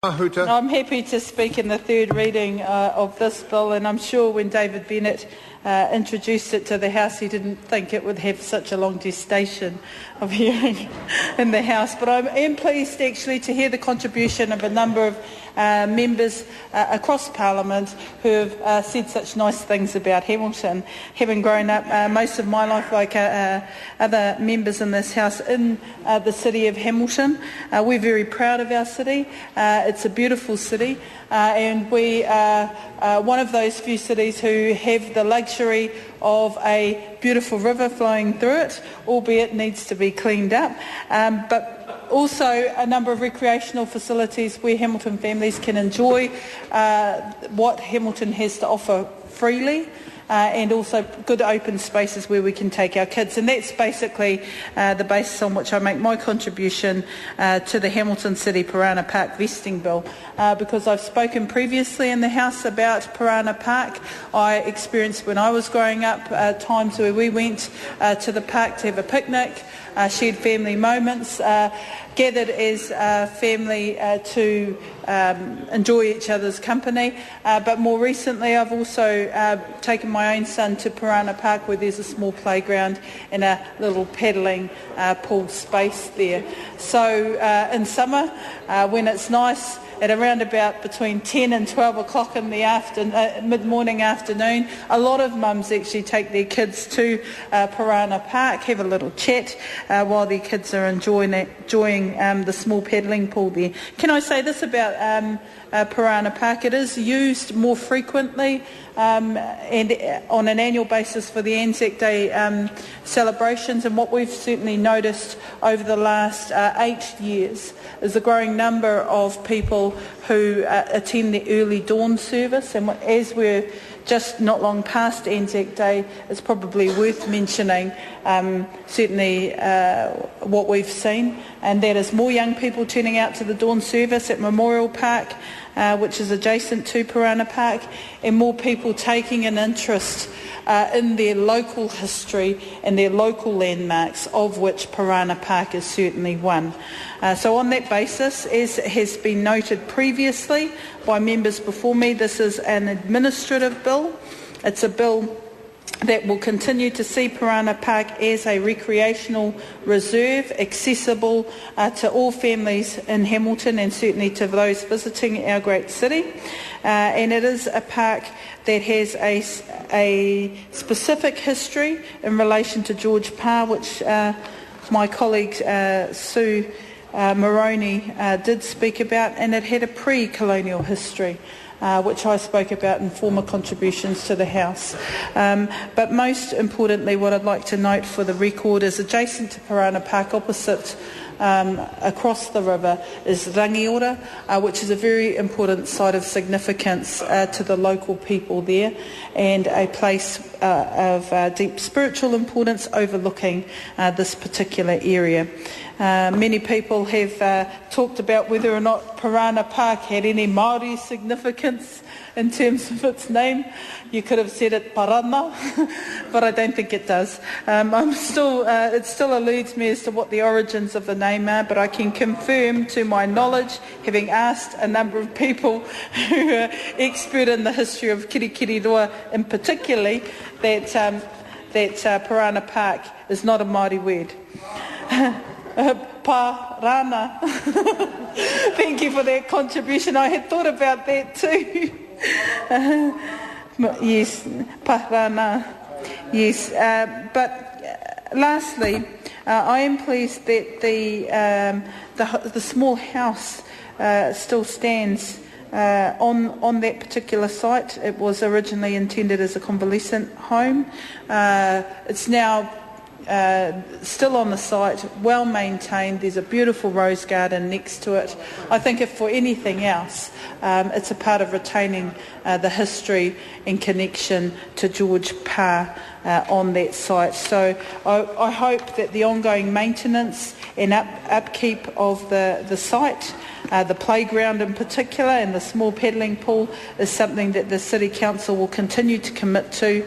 Mahuta. I'm happy to speak in the third reading of this bill, and I'm sure when David Bennett introduced it to the House, he didn't think it would have such a long gestation of hearing in the House. But I am pleased actually to hear the contribution of a number of members across Parliament who have said such nice things about Hamilton. Having grown up most of my life, like other members in this House, in the city of Hamilton, we're very proud of our city. It's a beautiful city, and we are one of those few cities who have the luxury of a beautiful river flowing through it, albeit it needs to be cleaned up, but also a number of recreational facilities where Hamilton families can enjoy what Hamilton has to offer freely, and also good open spaces where we can take our kids. And that's basically the basis on which I make my contribution to the Hamilton City Parana Park vesting bill. Because I've spoken previously in the House about Parana Park. I experienced when I was growing up times where we went to the park to have a picnic, shared family moments, gathered as a family to enjoy each other's company. But more recently I've also taken my own son to Parana Park, where there's a small playground and a little paddling pool space there. So in summer, when it's nice, at around about between 10 and 12 o'clock in the mid-morning afternoon, a lot of mums actually take their kids to Parana Park, have a little chat while their kids are enjoying the small paddling pool there. Can I say this about Parana Park? It is used more frequently and on an annual basis for the Anzac Day celebrations, and what we've certainly noticed over the last 8 years is a growing number of people who attend the early dawn service. And as we're just not long past Anzac Day, it's probably worth mentioning certainly what we've seen, and that is more young people turning out to the dawn service at Memorial Park, which is adjacent to Parana Park, and more people taking an interest in their local history and their local landmarks, of which Parana Park is certainly one. So on that basis, as has been noted previously by members before me, this is an administrative bill. It's a bill that will continue to see Parana Park as a recreational reserve, accessible to all families in Hamilton and certainly to those visiting our great city. And it is a park that has a specific history in relation to George Parr, which my colleague Sue Moroney did speak about, and it had a pre-colonial history, which I spoke about in former contributions to the House. But most importantly, what I'd like to note for the record is adjacent to Parana Park, opposite across the river, is Rangiora, which is a very important site of significance to the local people there, and a place of deep spiritual importance overlooking this particular area. Many people have talked about whether or not Parana Park had any Māori significance in terms of its name. You could have said it Parana, but I don't think it does. It still eludes me as to what the origins of the name are, but I can confirm to my knowledge, having asked a number of people who are expert in the history of Kirikiriroa in particular, that Parana Park is not a Māori word. Parana. Thank you for that contribution. I had thought about that too. Yes, Parana. Yes, but lastly, I am pleased that the small house still stands on that particular site. It was originally intended as a convalescent home. It's now still on the site, well maintained. There's a beautiful rose garden next to it. I think if for anything else, it's a part of retaining the history and connection to George Parr on that site. So I hope that the ongoing maintenance and upkeep of the site, the playground in particular, and the small paddling pool is something that the City Council will continue to commit to,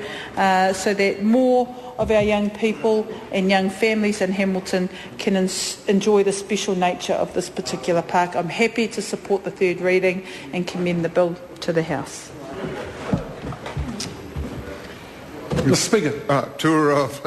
so that more of our young people and young families in Hamilton can enjoy the special nature of this particular park. I'm happy to support the third reading and commend the bill to the House. Mr. Speaker. Tour of